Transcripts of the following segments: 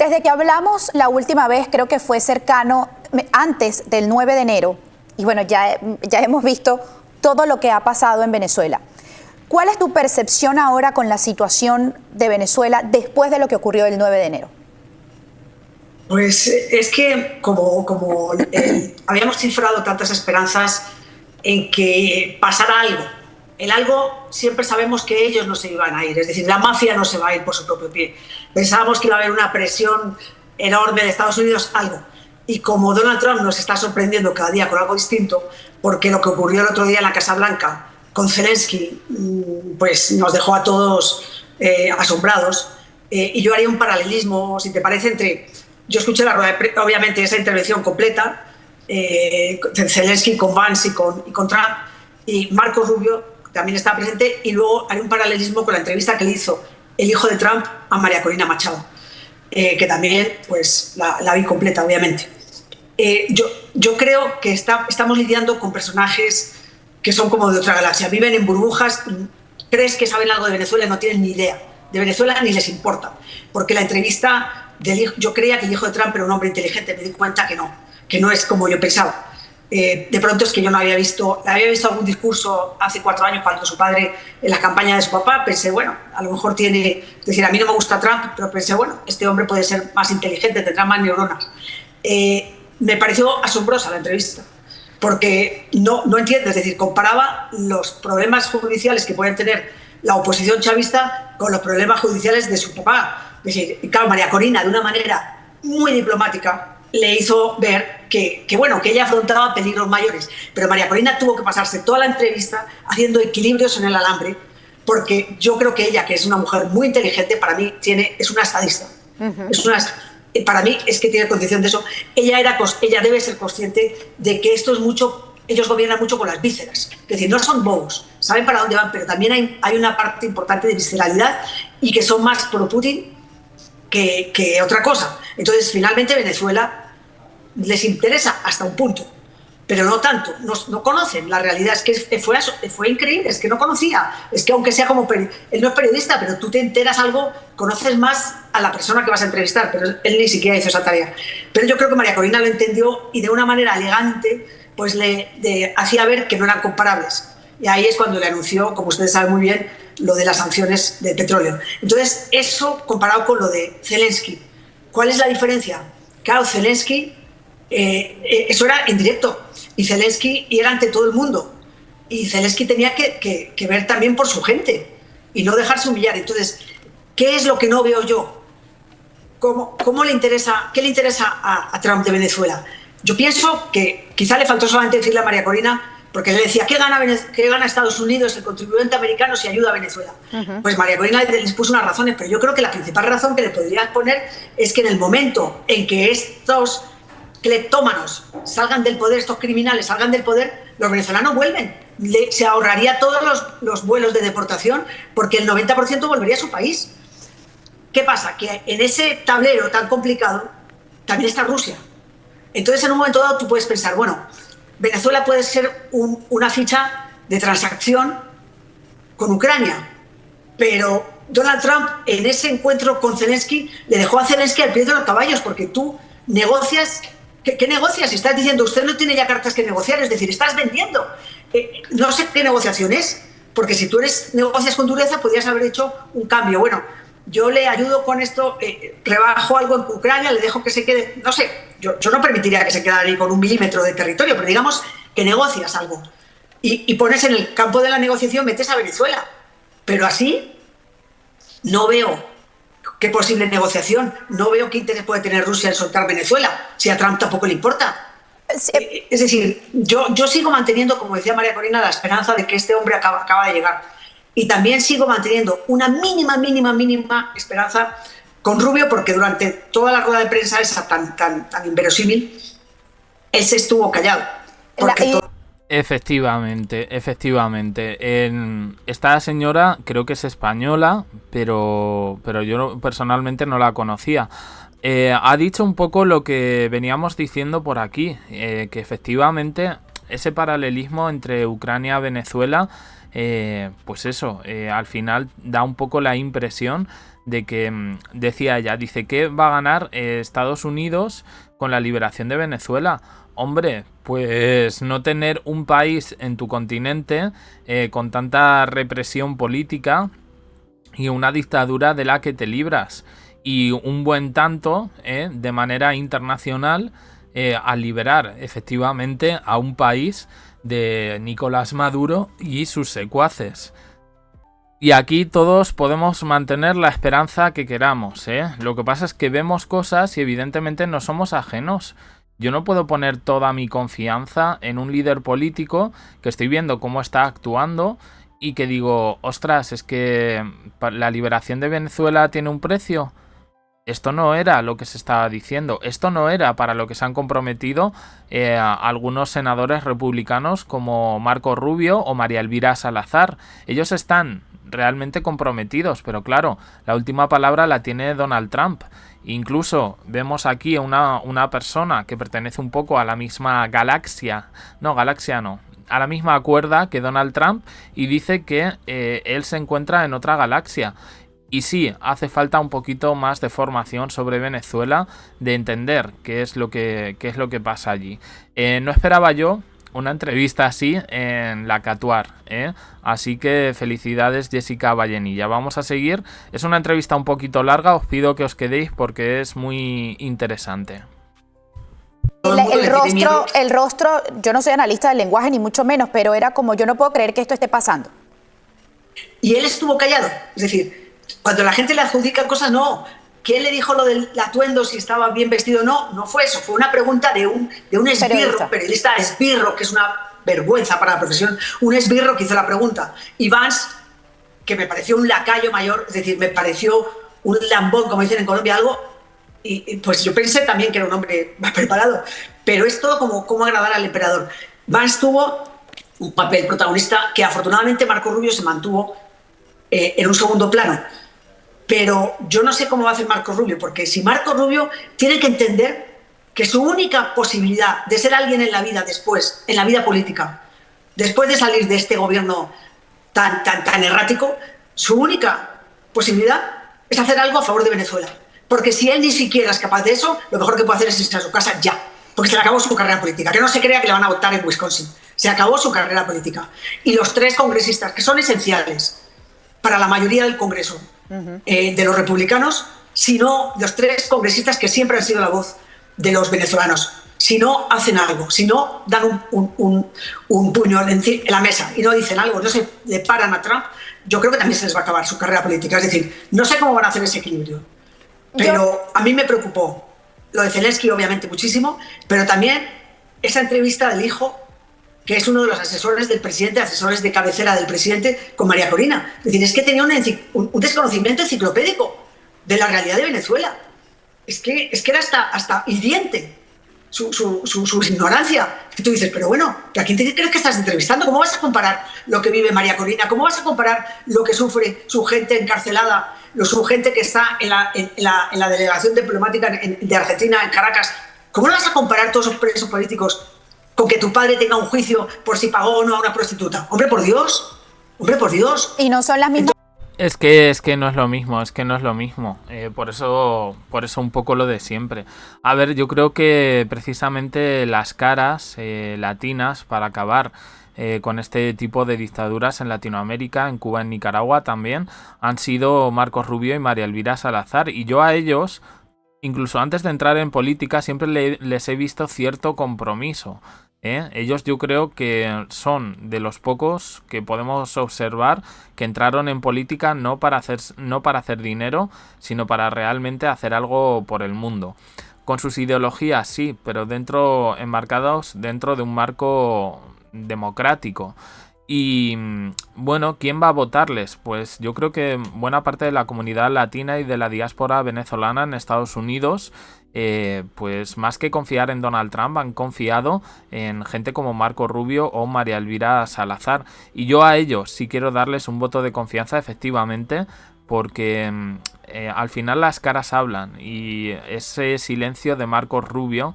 desde que hablamos la última vez, creo que fue cercano, antes del 9 de enero, y bueno, ya hemos visto todo lo que ha pasado en Venezuela. ¿Cuál es tu percepción ahora con la situación de Venezuela después de lo que ocurrió el 9 de enero? Pues es que como habíamos cifrado tantas esperanzas en que pasara algo, el algo siempre sabemos que ellos no se iban a ir, es decir, la mafia no se va a ir por su propio pie. Pensábamos que iba a haber una presión enorme de Estados Unidos, algo. Y como Donald Trump nos está sorprendiendo cada día con algo distinto, porque lo que ocurrió el otro día en la Casa Blanca con Zelensky, pues nos dejó a todos asombrados. Y yo haría un paralelismo, si te parece, entre... Yo escuché obviamente esa intervención completa, Zelensky con Vance y con Trump, y Marco Rubio también estaba presente, y luego haré un paralelismo con la entrevista que le hizo el hijo de Trump a María Corina Machado, que también pues, la vi completa, obviamente. Yo creo que estamos lidiando con personajes que son como de otra galaxia, viven en burbujas, crees que saben algo de Venezuela y no tienen ni idea de Venezuela ni les importa, porque la entrevista del hijo, yo creía que el hijo de Trump era un hombre inteligente, me di cuenta que no es como yo pensaba. De pronto es que yo no había visto algún discurso hace 4 años cuando su padre, en la campaña de su papá, pensé, bueno, a lo mejor tiene, es decir, a mí no me gusta Trump, pero pensé, bueno, este hombre puede ser más inteligente, tendrá más neuronas. Me pareció asombrosa la entrevista, porque no entiendo, es decir, comparaba los problemas judiciales que pueden tener la oposición chavista con los problemas judiciales de su papá. Es decir, claro, María Corina, de una manera muy diplomática, le hizo ver que ella afrontaba peligros mayores. Pero María Corina tuvo que pasarse toda la entrevista haciendo equilibrios en el alambre, porque yo creo que ella, que es una mujer muy inteligente, para mí es una estadista. Para mí es que tiene condición de eso. Ella debe ser consciente de que esto es mucho, ellos gobiernan mucho con las vísceras. Es decir, no son bobos, saben para dónde van, pero también hay una parte importante de visceralidad y que son más pro Putin que otra cosa. Entonces, finalmente, Venezuela les interesa hasta un punto, pero no tanto. No conocen la realidad. Es que fue increíble, es que no conocía. Es que aunque sea como... Él no es periodista, pero tú te enteras algo, conoces más a la persona que vas a entrevistar, pero él ni siquiera hizo esa tarea. Pero yo creo que María Corina lo entendió y de una manera elegante pues le hacía ver que no eran comparables. Y ahí es cuando le anunció, como ustedes saben muy bien, lo de las sanciones del petróleo. Entonces, eso comparado con lo de Zelensky, ¿cuál es la diferencia? Claro, Zelensky, eso era en directo, y Zelensky era ante todo el mundo, y Zelensky tenía que ver también por su gente, y no dejarse humillar. Entonces, ¿qué es lo que no veo yo? ¿Cómo le interesa, qué le interesa a Trump de Venezuela? Yo pienso que quizá le faltó solamente decirle a María Corina, porque le decía, ¿qué gana Estados Unidos, el contribuyente americano, si ayuda a Venezuela? Pues María Corina les puso unas razones, pero yo creo que la principal razón que le podría poner es que en el momento en que estos cleptómanos salgan del poder, estos criminales salgan del poder, los venezolanos vuelven. Se ahorraría todos los vuelos de deportación, porque el 90% volvería a su país. ¿Qué pasa? Que en ese tablero tan complicado también está Rusia. Entonces, en un momento dado, tú puedes pensar, bueno, Venezuela puede ser una ficha de transacción con Ucrania, pero Donald Trump en ese encuentro con Zelensky le dejó a Zelensky al pie de los caballos, porque tú negocias, ¿qué negocias? Estás diciendo, usted no tiene ya cartas que negociar, es decir, estás vendiendo. No sé qué negociación es, porque si tú negocias con dureza, podrías haber hecho un cambio. Bueno, yo le ayudo con esto, rebajo algo en Ucrania, le dejo que se quede, no sé, yo no permitiría que se quedara ahí con 1 milímetro de territorio, pero digamos que negocias algo y pones en el campo de la negociación, metes a Venezuela, pero así no veo qué posible negociación, no veo qué interés puede tener Rusia en soltar Venezuela, si a Trump tampoco le importa. Es decir, yo sigo manteniendo, como decía María Corina, la esperanza de que este hombre acaba de llegar. Y también sigo manteniendo una mínima esperanza con Rubio, porque durante toda la rueda de prensa esa tan inverosímil, él se estuvo callado. Efectivamente. Esta señora creo que es española, pero yo personalmente no la conocía. Ha dicho un poco lo que veníamos diciendo por aquí, que efectivamente ese paralelismo entre Ucrania y Venezuela, pues eso, al final da un poco la impresión de que decía ella, dice que va a ganar Estados Unidos con la liberación de Venezuela. Hombre, pues no tener un país en tu continente con tanta represión política y una dictadura de la que te libras, y un buen tanto de manera internacional al liberar efectivamente a un país de Nicolás Maduro y sus secuaces. Y aquí todos podemos mantener la esperanza que queramos, ¿eh? Lo que pasa es que vemos cosas y evidentemente no somos ajenos. Yo no puedo poner toda mi confianza en un líder político que estoy viendo cómo está actuando y que digo, ostras, es que la liberación de Venezuela tiene un precio. Esto no era lo que se estaba diciendo. Esto no era para lo que se han comprometido algunos senadores republicanos como Marco Rubio o María Elvira Salazar. Ellos están realmente comprometidos, pero claro, la última palabra la tiene Donald Trump. Incluso vemos aquí una persona que pertenece un poco a la misma galaxia. No, galaxia no. A la misma cuerda que Donald Trump, y dice que él se encuentra en otra galaxia. Y sí, hace falta un poquito más de formación sobre Venezuela, de entender qué es lo que pasa allí. No esperaba yo una entrevista así en la Catuar, ¿eh? Así que felicidades, Jessica Vallenilla. Vamos a seguir. Es una entrevista un poquito larga, os pido que os quedéis porque es muy interesante. El rostro, yo no soy analista del lenguaje ni mucho menos, pero era como, yo no puedo creer que esto esté pasando. Y él estuvo callado, es decir, cuando la gente le adjudica cosas, no. ¿Quién le dijo lo del atuendo, si estaba bien vestido? No fue eso. Fue una pregunta de un esbirro, periodista esbirro, que es una vergüenza para la profesión. Un esbirro que hizo la pregunta. Y Vance, que me pareció un lacayo mayor, es decir, me pareció un lambón, como dicen en Colombia, algo. Y pues yo pensé también que era un hombre más preparado. Pero es todo como agradar al emperador. Vance tuvo un papel protagonista que afortunadamente Marco Rubio se mantuvo en un segundo plano. Pero yo no sé cómo va a hacer Marco Rubio, porque si Marco Rubio tiene que entender que su única posibilidad de ser alguien en la vida después, en la vida política, después de salir de este gobierno tan errático, su única posibilidad es hacer algo a favor de Venezuela. Porque si él ni siquiera es capaz de eso, lo mejor que puede hacer es irse a su casa ya, porque se le acabó su carrera política. Que no se crea que le van a votar en Wisconsin. Se acabó su carrera política. Y los 3 congresistas, que son esenciales para la mayoría del Congreso de los republicanos, sino los 3 congresistas que siempre han sido la voz de los venezolanos, si no hacen algo, si no dan un puño en la mesa y no dicen algo, no se le paran a Trump, yo creo que también se les va a acabar su carrera política. Es decir, no sé cómo van a hacer ese equilibrio, pero a mí me preocupó lo de Zelensky, obviamente, muchísimo, pero también esa entrevista del hijo, que es uno de los asesores del presidente, asesores de cabecera del presidente, con María Corina. Es decir, es que tenía un desconocimiento enciclopédico de la realidad de Venezuela. Es que era hasta hiriente su ignorancia. Que tú dices, pero bueno, ¿a quién te crees que estás entrevistando? ¿Cómo vas a comparar lo que vive María Corina? ¿Cómo vas a comparar lo que sufre su gente encarcelada, su gente que está en la delegación diplomática de Argentina, en Caracas? ¿Cómo no vas a comparar todos esos presos políticos con que tu padre tenga un juicio por si pagó o no a una prostituta? Hombre, por Dios. Hombre, por Dios. Y no son las mismas. Es que no es lo mismo, por eso un poco lo de siempre. A ver, yo creo que precisamente las caras latinas para acabar con este tipo de dictaduras en Latinoamérica, en Cuba, en Nicaragua también, han sido Marcos Rubio y María Elvira Salazar. Y yo a ellos, incluso antes de entrar en política, siempre les he visto cierto compromiso. Ellos yo creo que son de los pocos que podemos observar que entraron en política no para hacer dinero, sino para realmente hacer algo por el mundo. Con sus ideologías sí, pero enmarcados dentro de un marco democrático. Y bueno, ¿quién va a votarles? Pues yo creo que buena parte de la comunidad latina y de la diáspora venezolana en Estados Unidos, pues más que confiar en Donald Trump, han confiado en gente como Marco Rubio o María Elvira Salazar. Y yo a ellos sí quiero darles un voto de confianza, efectivamente, porque al final las caras hablan, y ese silencio de Marco Rubio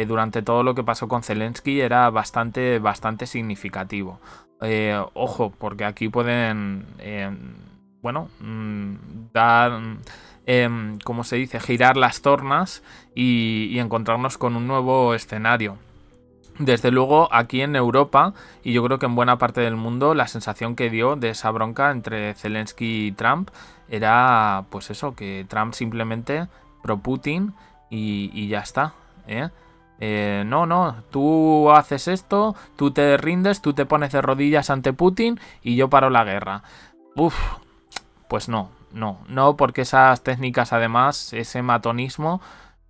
durante todo lo que pasó con Zelensky era bastante significativo. Ojo, porque aquí pueden bueno, dar, como se dice, girar las tornas y encontrarnos con un nuevo escenario. Desde luego, aquí en Europa, y yo creo que en buena parte del mundo, la sensación que dio de esa bronca entre Zelensky y Trump era, pues eso, que Trump simplemente pro-Putin y ya está, ¿eh? No, tú haces esto, tú te rindes, tú te pones de rodillas ante Putin y yo paro la guerra. Uf, pues no, porque esas técnicas, además, ese matonismo,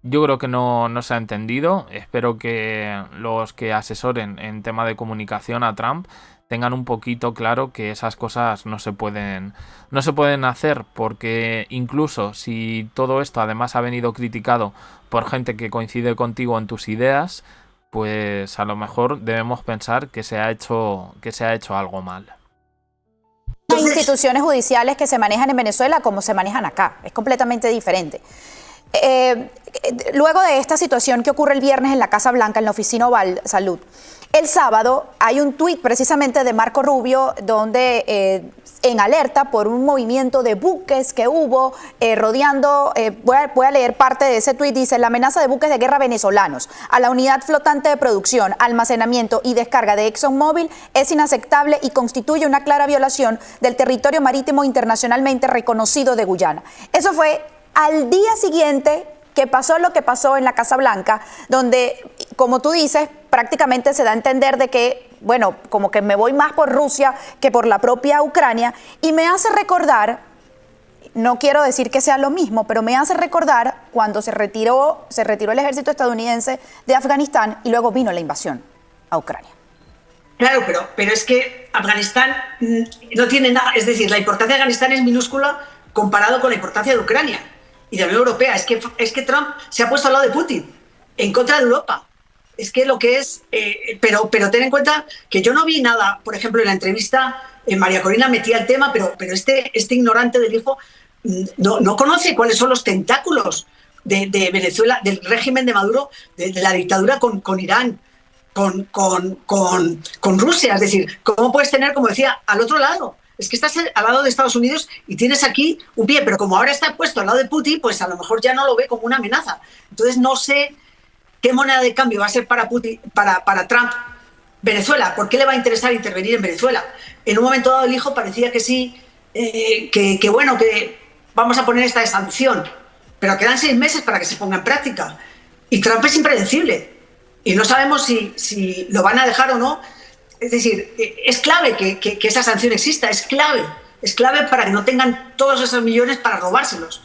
yo creo que no se ha entendido. Espero que los que asesoren en tema de comunicación a Trump tengan un poquito claro que esas cosas no se pueden hacer, porque incluso si todo esto además ha venido criticado por gente que coincide contigo en tus ideas, pues a lo mejor debemos pensar que se ha hecho algo mal. Hay instituciones judiciales que se manejan en Venezuela como se manejan acá, es completamente diferente. Luego de esta situación que ocurre el viernes en la Casa Blanca, en la Oficina Oval Salud, el sábado hay un tuit precisamente de Marco Rubio donde en alerta por un movimiento de buques que hubo rodeando, voy a leer parte de ese tuit, dice: la amenaza de buques de guerra venezolanos a la unidad flotante de producción, almacenamiento y descarga de ExxonMobil es inaceptable y constituye una clara violación del territorio marítimo internacionalmente reconocido de Guyana. Eso fue al día siguiente que pasó lo que pasó en la Casa Blanca, donde, como tú dices, prácticamente se da a entender de que, bueno, como que me voy más por Rusia que por la propia Ucrania, y me hace recordar, no quiero decir que sea lo mismo, pero me hace recordar cuando se retiró el ejército estadounidense de Afganistán y luego vino la invasión a Ucrania. Claro, pero es que Afganistán no tiene nada, es decir, la importancia de Afganistán es minúscula comparado con la importancia de Ucrania y de la Unión Europea. Es que Trump se ha puesto al lado de Putin, en contra de Europa. Es que lo que es... pero ten en cuenta que yo no vi nada, por ejemplo, en la entrevista, María Corina metía el tema, pero este ignorante del hijo no conoce cuáles son los tentáculos de Venezuela, del régimen de Maduro, de la dictadura con Irán, con Rusia. Es decir, ¿cómo puedes tener, como decía, al otro lado? Es que estás al lado de Estados Unidos y tienes aquí un pie, pero como ahora está puesto al lado de Putin, pues a lo mejor ya no lo ve como una amenaza. Entonces no sé qué moneda de cambio va a ser para Putin, para Trump, Venezuela. ¿Por qué le va a interesar intervenir en Venezuela? En un momento dado el hijo parecía que sí, que bueno, que vamos a poner esta sanción, pero quedan 6 meses para que se ponga en práctica. Y Trump es impredecible y no sabemos si lo van a dejar o no. Es decir, es clave que esa sanción exista, es clave para que no tengan todos esos millones para robárselos.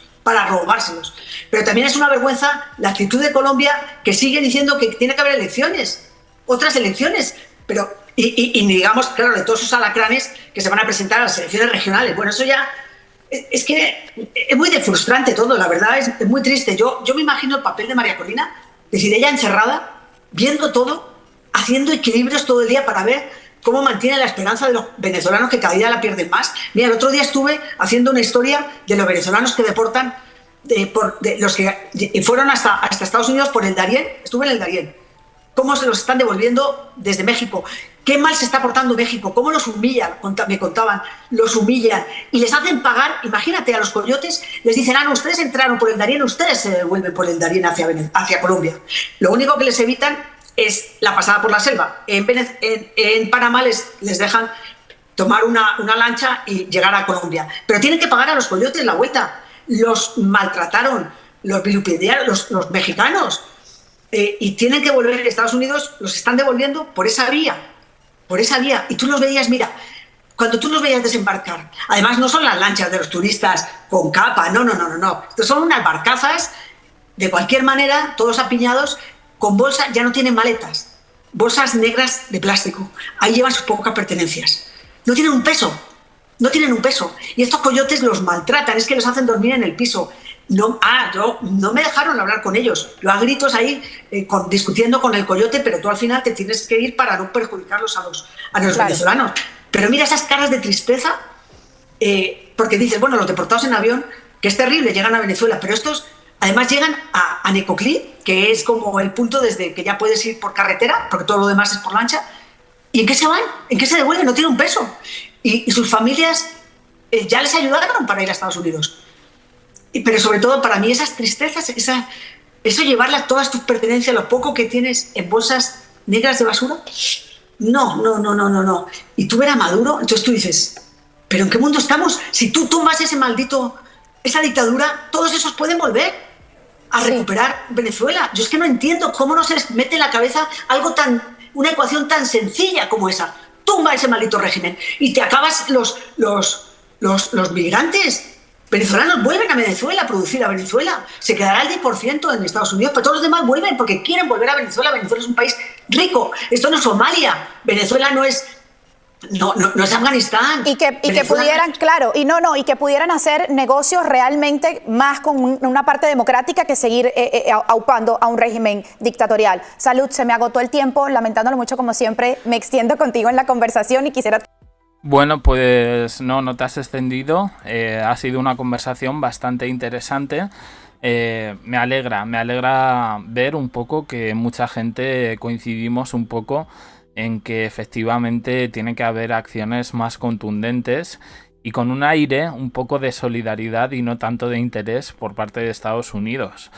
Pero también es una vergüenza la actitud de Colombia, que sigue diciendo que tiene que haber elecciones, otras elecciones, pero y digamos, claro, de todos esos alacranes que se van a presentar a las elecciones regionales. Bueno, eso ya es que es muy frustrante todo, la verdad, es muy triste. Yo me imagino el papel de María Corina, es decir, ella encerrada, viendo todo, haciendo equilibrios todo el día para ver cómo mantiene la esperanza de los venezolanos, que cada día la pierden más. Mira, el otro día estuve haciendo una historia de los venezolanos que deportan, de los que fueron hasta Estados Unidos por el Darién. Estuve en el Darién. Cómo se los están devolviendo desde México. Qué mal se está portando México. Cómo los humillan, me contaban. Los humillan. Y les hacen pagar, imagínate, a los coyotes, les dicen: no, ustedes entraron por el Darién, ustedes se devuelven por el Darién hacia Colombia. Lo único que les evitan es la pasada por la selva. En Panamá les dejan tomar una lancha y llegar a Colombia. Pero tienen que pagar a los coyotes la vuelta. Los maltrataron, los vilipendiaron, los mexicanos. Y tienen que volver a Estados Unidos, los están devolviendo por esa vía. Y tú los veías, mira, cuando tú los veías desembarcar, además no son las lanchas de los turistas con capa, no. Estos son unas barcazas, de cualquier manera, todos apiñados, con bolsas, ya no tienen maletas, bolsas negras de plástico. Ahí llevan sus pocas pertenencias. No tienen un peso. Y estos coyotes los maltratan, es que los hacen dormir en el piso. No me dejaron hablar con ellos. Yo a gritos ahí discutiendo con el coyote, pero tú al final te tienes que ir para no perjudicarlos a los claro. Venezolanos. Pero mira esas caras de tristeza, porque dices, bueno, los deportados en avión, que es terrible, llegan a Venezuela, pero estos además llegan a Necoclí, que es como el punto desde que ya puedes ir por carretera, porque todo lo demás es por lancha. ¿Y en qué se van? ¿En qué se devuelven? No tienen un peso. Y sus familias ya les ayudaron para ir a Estados Unidos. Pero sobre todo para mí esas tristezas, eso llevarlas todas tus pertenencias, lo poco que tienes en bolsas negras de basura, no. Y tú ver a Maduro, entonces tú dices, ¿pero en qué mundo estamos? Si tú tumbas esa dictadura, todos esos pueden volver a recuperar Venezuela. Yo es que no entiendo cómo no se les mete en la cabeza una ecuación tan sencilla como esa. Tumba ese maldito régimen y te acabas los migrantes venezolanos vuelven a Venezuela a producir a Venezuela. Se quedará el 10% en Estados Unidos, pero todos los demás vuelven porque quieren volver a Venezuela. Venezuela es un país rico. Esto no es Somalia. Venezuela no es Afganistán. Y que pudieran, claro, y que pudieran hacer negocios realmente más con una parte democrática que seguir aupando a un régimen dictatorial. Salud, se me agotó el tiempo, lamentándolo mucho como siempre, me extiendo contigo en la conversación y quisiera... Bueno, pues no te has extendido, ha sido una conversación bastante interesante. Me alegra ver un poco que mucha gente coincidimos un poco en que efectivamente tiene que haber acciones más contundentes y con un aire un poco de solidaridad y no tanto de interés por parte de Estados Unidos.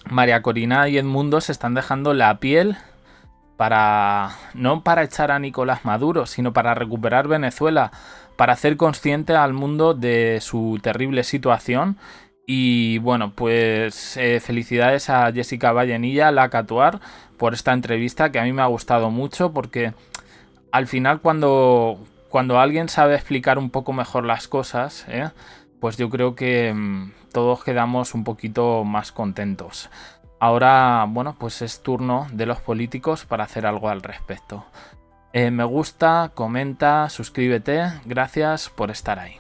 María Corina y Edmundo se están dejando la piel no para echar a Nicolás Maduro, sino para recuperar Venezuela, para hacer consciente al mundo de su terrible situación. Y bueno, pues felicidades a Jessica Vallenilla, la Catuar, por esta entrevista que a mí me ha gustado mucho, porque al final cuando alguien sabe explicar un poco mejor las cosas, pues yo creo que todos quedamos un poquito más contentos. Ahora, bueno, pues es turno de los políticos para hacer algo al respecto. Me gusta, comenta, suscríbete. Gracias por estar ahí.